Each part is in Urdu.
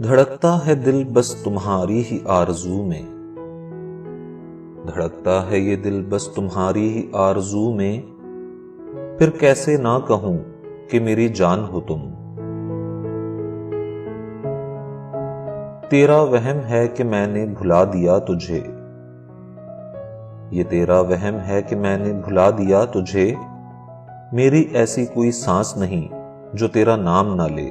دھڑکتا ہے دل بس تمہاری ہی آرزو میں، دھڑکتا ہے یہ دل بس تمہاری ہی آرزو میں، پھر کیسے نہ کہوں کہ میری جان ہو تم۔ تیرا وہم ہے کہ میں نے بھلا دیا تجھے، یہ تیرا وہم ہے کہ میں نے بھلا دیا تجھے، میری ایسی کوئی سانس نہیں جو تیرا نام نہ لے۔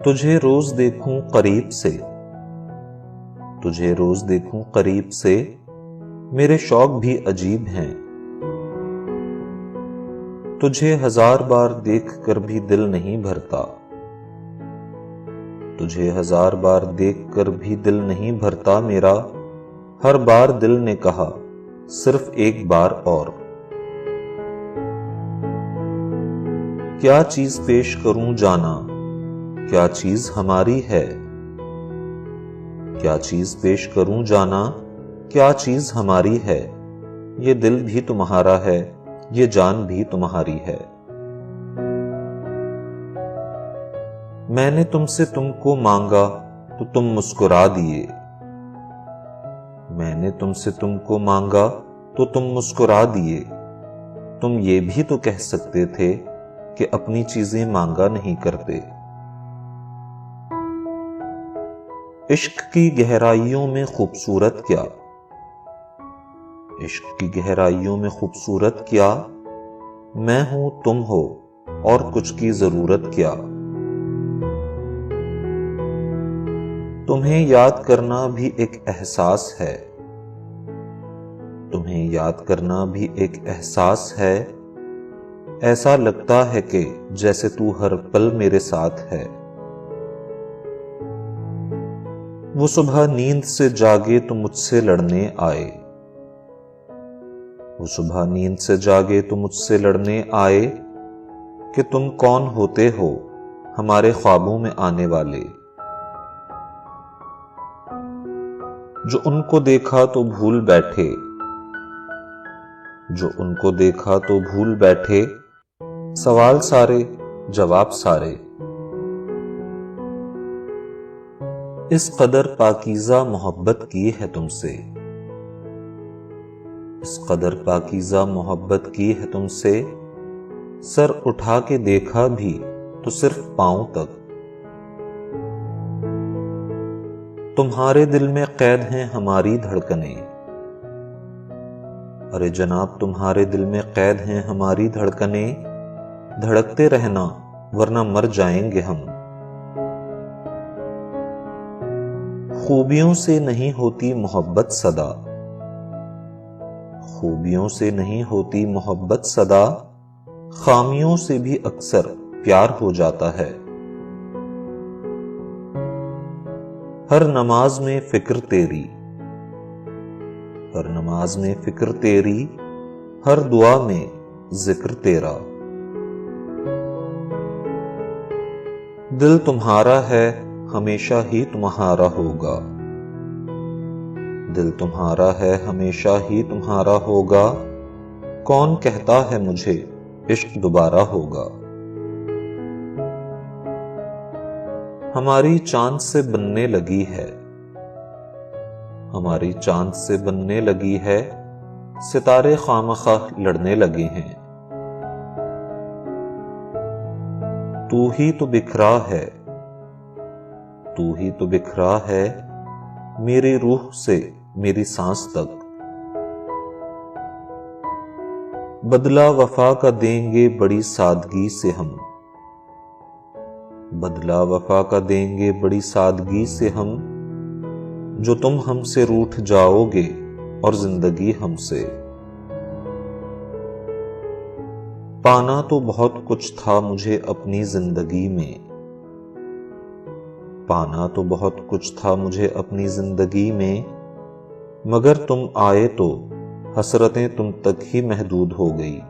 تجھے روز دیکھوں قریب سے، تجھے روز دیکھوں قریب سے، میرے شوق بھی عجیب ہیں۔ تجھے ہزار بار دیکھ کر بھی دل نہیں بھرتا، تجھے ہزار بار دیکھ کر بھی دل نہیں بھرتا میرا، ہر بار دل نے کہا صرف ایک بار اور۔ کیا چیز پیش کروں جانا، کیا چیز ہماری ہے، کیا چیز پیش کروں جانا، کیا چیز ہماری ہے، یہ دل بھی تمہارا ہے، یہ جان بھی تمہاری ہے۔ میں نے تم سے تم کو مانگا تو تم مسکرا دیے، میں نے تم سے تم کو مانگا تو تم مسکرا دیے، تم یہ بھی تو کہہ سکتے تھے کہ اپنی چیزیں مانگا نہیں کرتے۔ عشق کی گہرائیوں میں خوبصورت کیا، عشق کی گہرائیوں میں خوبصورت کیا، میں ہوں تم ہو اور کچھ کی ضرورت کیا۔ تمہیں یاد کرنا بھی ایک احساس ہے، تمہیں یاد کرنا بھی ایک احساس ہے، ایسا لگتا ہے کہ جیسے تو ہر پل میرے ساتھ ہے۔ وہ صبح نیند سے جاگے تو مجھ سے لڑنے آئے، وہ صبح نیند سے جاگے تو مجھ سے لڑنے آئے، کہ تم کون ہوتے ہو ہمارے خوابوں میں آنے والے۔ جو ان کو دیکھا تو بھول بیٹھے، جو ان کو دیکھا تو بھول بیٹھے، سوال سارے جواب سارے۔ اس قدر پاکیزہ محبت کی ہے تم سے، اس قدر پاکیزہ محبت کی ہے تم سے، سر اٹھا کے دیکھا بھی تو صرف پاؤں تک۔ تمہارے دل میں قید ہیں ہماری دھڑکنیں، ارے جناب تمہارے دل میں قید ہیں ہماری دھڑکنیں، دھڑکتے رہنا ورنہ مر جائیں گے ہم۔ خوبیوں سے نہیں ہوتی محبت صدا، خوبیوں سے نہیں ہوتی محبت صدا، خامیوں سے بھی اکثر پیار ہو جاتا ہے۔ ہر نماز میں فکر تیری، ہر نماز میں فکر تیری، ہر دعا میں ذکر تیرا۔ دل تمہارا ہے ہمیشہ ہی تمہارا ہوگا، دل تمہارا ہے ہمیشہ ہی تمہارا ہوگا، کون کہتا ہے مجھے عشق دوبارہ ہوگا۔ ہماری چاند سے بننے لگی ہے، ہماری چاند سے بننے لگی ہے، ستارے خواہ لڑنے لگے ہیں۔ تو ہی تو بکھرا ہے، تو ہی تو بکھرا ہے، میری روح سے میری سانس تک۔ بدلہ وفا کا دیں گے بڑی سادگی سے ہم، بدلہ وفا کا دیں گے بڑی سادگی سے ہم، جو تم ہم سے روٹھ جاؤ گے اور زندگی ہم سے۔ پانا تو بہت کچھ تھا مجھے اپنی زندگی میں، پانا تو بہت کچھ تھا مجھے اپنی زندگی میں، مگر تم آئے تو حسرتیں تم تک ہی محدود ہو گئی۔